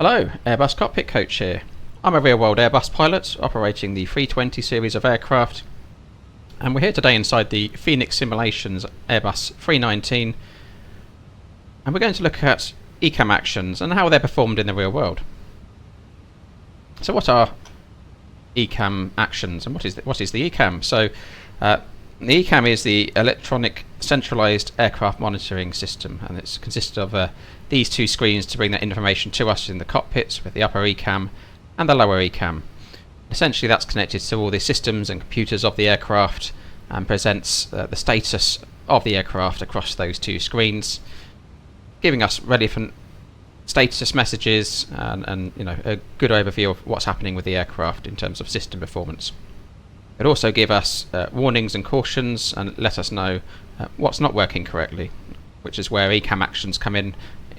Hello, Airbus Cockpit Coach here. I'm a real-world Airbus pilot operating the 320 series of aircraft, and we're here today inside the Fenix Simulations Airbus 319, and we're going to look at ECAM actions and how they're performed in the real world. So what are ECAM actions, and what is the ECAM? So the ECAM is the Electronic Centralised Aircraft Monitoring System, and it consists of these two screens to bring that information to us in the cockpits, with the upper ECAM and the lower ECAM. Essentially that's connected to all the systems and computers of the aircraft and presents the status of the aircraft across those two screens, giving us relevant status messages and a good overview of what's happening with the aircraft in terms of system performance. It also give us warnings and cautions and let us know what's not working correctly, which is where ECAM actions come in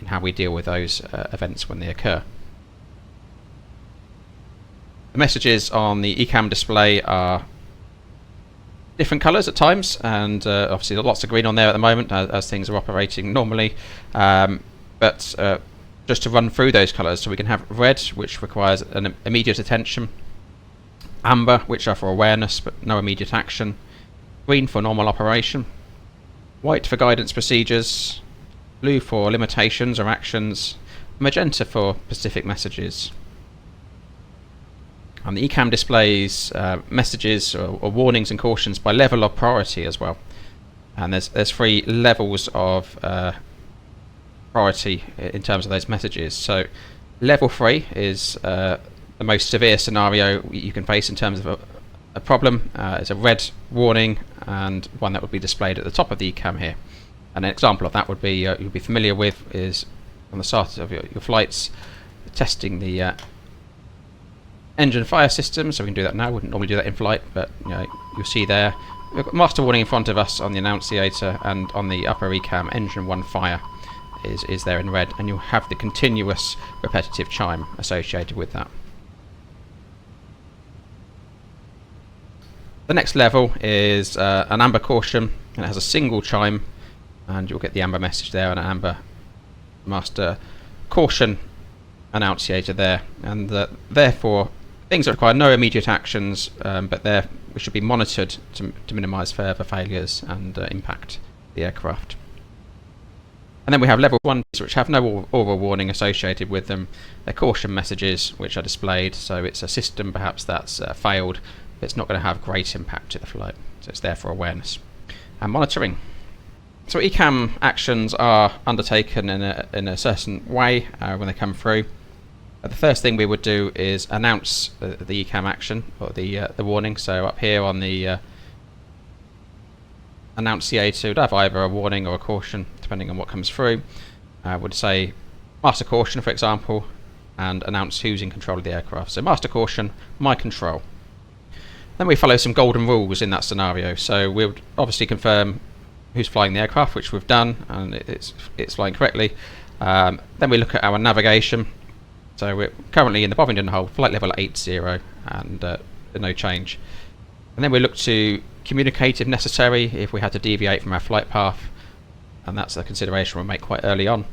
how we deal with those events when they occur. The messages on the ECAM display are different colours at times, and obviously there's lots of green on there at the moment as things are operating normally, but just to run through those colours, so we can have red, which requires an immediate attention, amber, which are for awareness but no immediate action, green for normal operation, white for guidance procedures, blue for limitations or actions, magenta for specific messages. And the ECAM displays messages or warnings and cautions by level of priority as well. And there's three levels of priority in terms of those messages. So level 3 is the most severe scenario you can face in terms of a problem. It's a red warning, and one that would be displayed at the top of the ECAM here. And an example of that would be you'll be familiar with is on the start of your flights, testing the engine fire system. So we can do that now. We wouldn't normally do that in flight, but you'll see there we've got master warning in front of us on the annunciator, and on the upper ECAM, engine 1 fire is there in red, and you'll have the continuous repetitive chime associated with that. The next level is an amber caution, and it has a single chime, and you'll get the amber message there and an amber master caution annunciator there, and therefore things that require no immediate actions, but we should be monitored to minimise further failures and impact the aircraft. And then we have level 1, which have no oral warning associated with them. They're caution messages which are displayed, so it's a system perhaps that's failed, but it's not going to have great impact to the flight, so it's there for awareness and monitoring. So ECAM actions are undertaken in a certain way when they come through. The first thing we would do is announce the ECAM action, or the warning. So up here on the annunciator, would have either a warning or a caution, depending on what comes through. Would say master caution, for example, and announce who's in control of the aircraft. So master caution, my control. Then we follow some golden rules in that scenario. So we would obviously confirm who's flying the aircraft, which we've done, and it's flying correctly. Then we look at our navigation. So we're currently in the Bovingdon hold, flight level 80, and no change. And then we look to communicate if necessary, if we had to deviate from our flight path, and that's a consideration we'll make quite early on.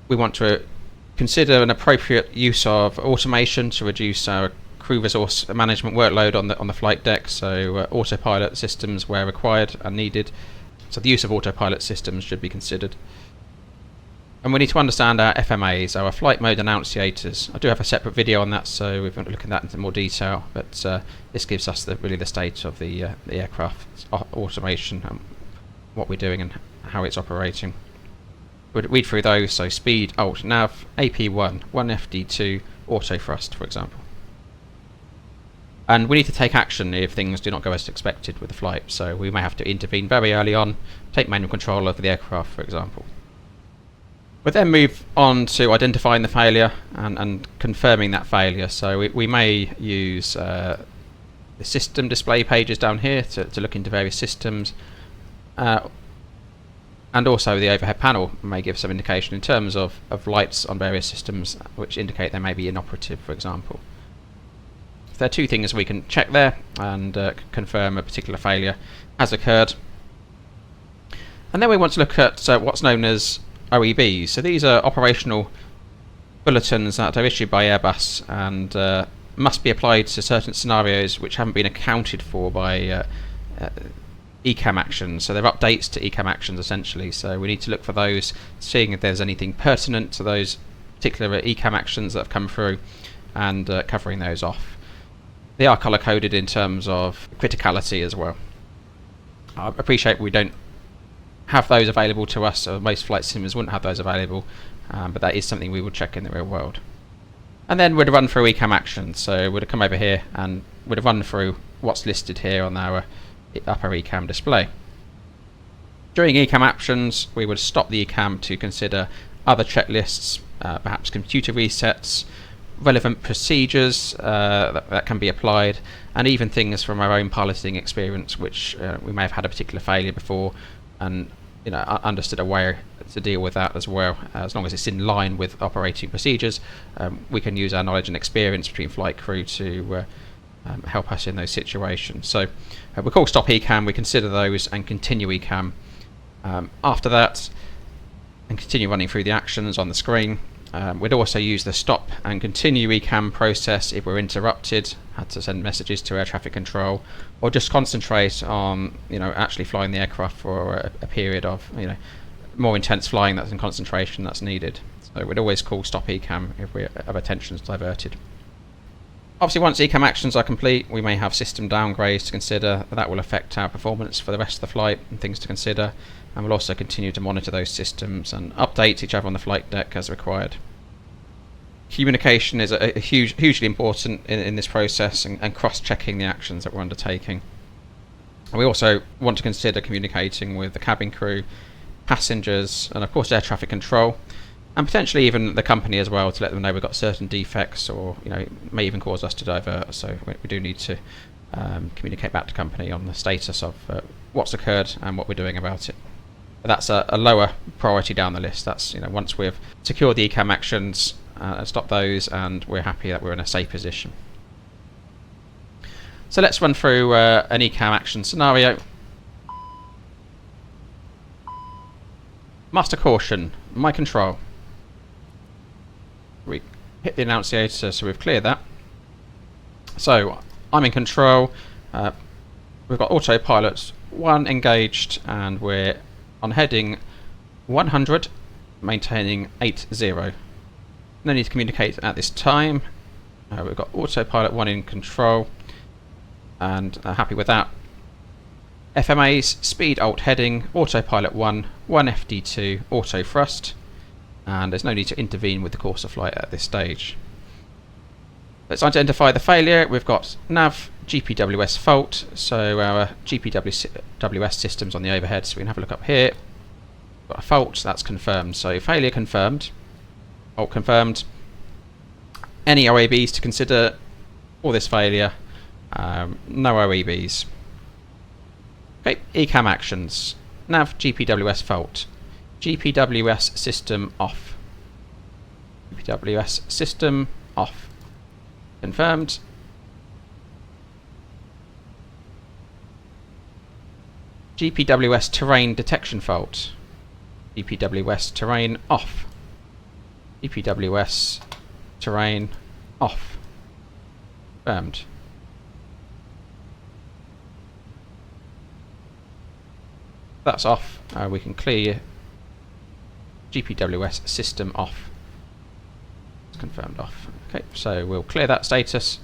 We want to consider an appropriate use of automation to reduce our crew resource management workload on the flight deck, so autopilot systems where required and needed. So the use of autopilot systems should be considered. And we need to understand our FMAs, our flight mode annunciators. I do have a separate video on that, so we're going to look at that into more detail, but this gives us really the state of the aircraft automation and what we're doing and how it's operating. We'll read through those, so speed, alt, nav, AP1, 1FD2, auto thrust, for example. And we need to take action if things do not go as expected with the flight, so we may have to intervene very early on, take manual control over the aircraft, for example. We then move on to identifying the failure and confirming that failure. So we may use the system display pages down here to look into various systems, and also the overhead panel may give some indication in terms of lights on various systems which indicate they may be inoperative, for example. There are two things we can check there and confirm a particular failure has occurred. And then we want to look at what's known as OEBs. So these are operational bulletins that are issued by Airbus and must be applied to certain scenarios which haven't been accounted for by ECAM Actions. So they're updates to ECAM Actions essentially. So we need to look for those, seeing if there's anything pertinent to those particular ECAM Actions that have come through, and covering those off. They are colour coded in terms of criticality as well. I appreciate we don't have those available to us, or most flight simulators wouldn't have those available, but that is something we would check in the real world. And then we'd run through ECAM Actions. So we'd have come over here and would have run through what's listed here on our upper ECAM display. During ECAM Actions, we would stop the ECAM to consider other checklists, perhaps computer resets, relevant procedures that can be applied, and even things from our own piloting experience, which we may have had a particular failure before, and understood a way to deal with that as well. As long as it's in line with operating procedures, we can use our knowledge and experience between flight crew to help us in those situations. So we call stop ECAM, we consider those and continue ECAM. After that, and continue running through the actions on the screen. We'd also use the stop and continue ECAM process if we're interrupted, had to send messages to air traffic control, or just concentrate on actually flying the aircraft for a period of more intense flying that's in concentration that's needed. So we'd always call stop ECAM if we have attentions diverted. Obviously, once ECAM Actions are complete, we may have system downgrades to consider. That will affect our performance for the rest of the flight, and things to consider. And we'll also continue to monitor those systems and update each other on the flight deck as required. Communication is hugely important in this process, and cross-checking the actions that we're undertaking. And we also want to consider communicating with the cabin crew, passengers, and of course air traffic control, and potentially even the company as well, to let them know we've got certain defects, or it may even cause us to divert. So we do need to communicate back to company on the status of what's occurred and what we're doing about it. But that's a lower priority down the list. That's once we've secured the ECAM Actions, stop those, and we're happy that we're in a safe position. So let's run through an ECAM Action scenario. Master caution, my control. We hit the annunciator, so we've cleared that. So I'm in control. We've got autopilot 1 engaged, and we're on heading 100, maintaining 80. No need to communicate at this time. We've got autopilot 1 in control, and happy with that. FMAs, speed alt heading, autopilot 1, 1 FD2, auto thrust, and there's no need to intervene with the course of flight at this stage. Let's identify the failure. We've got nav GPWS fault, so our GPWS system's on the overhead, so we can have a look up here. Got a fault, that's confirmed, so failure confirmed, fault confirmed. Any OABs to consider for this failure? No OABs. Okay, ECAM Actions. Nav GPWS fault. GPWS system off. GPWS system off. Confirmed. GPWS terrain detection fault. GPWS terrain off. GPWS terrain off. Confirmed. That's off. We can clear GPWS system off. It's confirmed off. Okay, so we'll clear that status.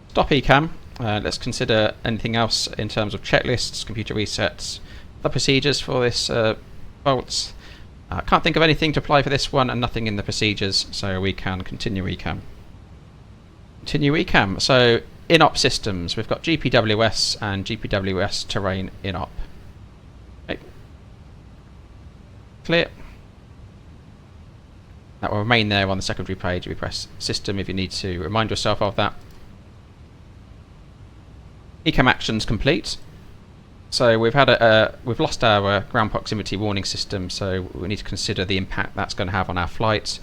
Stop ECAM. Let's consider anything else in terms of checklists, computer resets, the procedures for this faults. Can't think of anything to apply for this one, and nothing in the procedures, so we can continue ECAM. Continue ECAM. So in-op systems, we've got GPWS and GPWS terrain in-op. Okay. Clear. That will remain there on the secondary page. We press system if you need to remind yourself of that. ECAM Actions complete. So we've lost our ground proximity warning system, so we need to consider the impact that's going to have on our flights.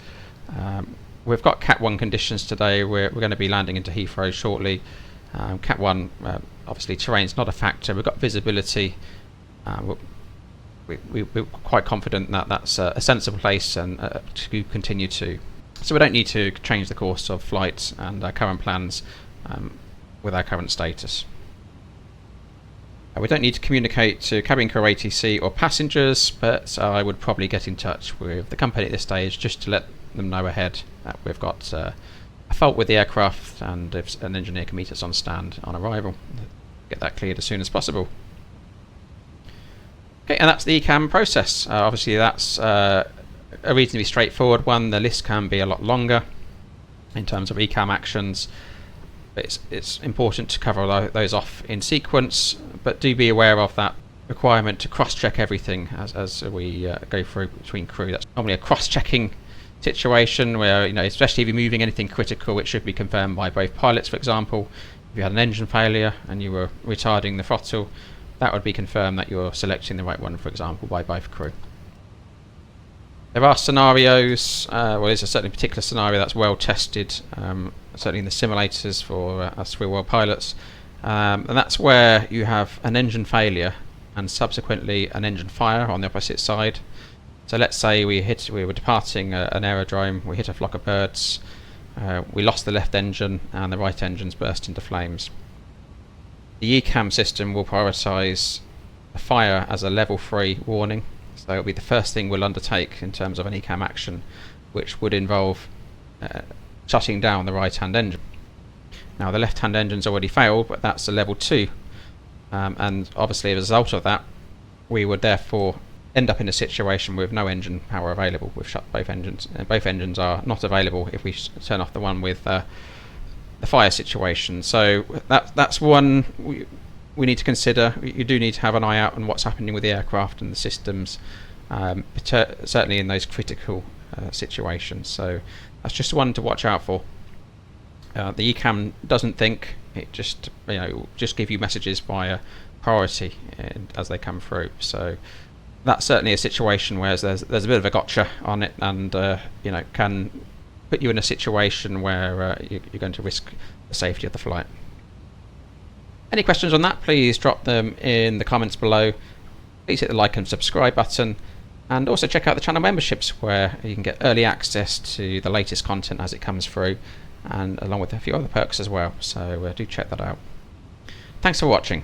We've got Cat 1 conditions today. We're going to be landing into Heathrow shortly. Cat 1, obviously terrain's not a factor. We've got visibility. we're quite confident that that's a sensible place and to continue to. So we don't need to change the course of flight and our current plans with our current status. We don't need to communicate to cabin crew, ATC or passengers, but I would probably get in touch with the company at this stage just to let them know ahead that we've got a fault with the aircraft, and if an engineer can meet us on stand on arrival, get that cleared as soon as possible. Okay, and that's the ECAM process. Obviously that's a reasonably straightforward one. The list can be a lot longer in terms of ECAM actions. It's important to cover those off in sequence, but do be aware of that requirement to cross-check everything as we go through between crew. That's normally a cross-checking situation where, especially if you're moving anything critical, it should be confirmed by both pilots. For example, if you had an engine failure and you were retarding the throttle, that would be confirmed that you're selecting the right one, for example, by both crew. There are scenarios, there's a certain particular scenario that's well tested, certainly in the simulators for us real-world pilots, and that's where you have an engine failure and subsequently an engine fire on the opposite side. So let's say we were departing an aerodrome, we hit a flock of birds, we lost the left engine and the right engines burst into flames. The ECAM system will prioritise the fire as a level 3 warning. So it'll be the first thing we'll undertake in terms of an ECAM action, which would involve shutting down the right-hand engine. Now the left-hand engine's already failed, but that's a level 2, and obviously as a result of that, we would therefore end up in a situation with no engine power available. We've shut both engines, and both engines are not available if we turn off the one with the fire situation. So that's one we need to consider. You do need to have an eye out on what's happening with the aircraft and the systems, certainly in those critical situations. So that's just one to watch out for. The ECAM doesn't think; it just just give you messages via priority as they come through. So that's certainly a situation where there's a bit of a gotcha on it, and can put you in a situation where you're going to risk the safety of the flight. Any questions on that, please drop them in the comments below. Please hit the like and subscribe button, and also check out the channel memberships where you can get early access to the latest content as it comes through, and along with a few other perks as well, so do check that out. Thanks for watching.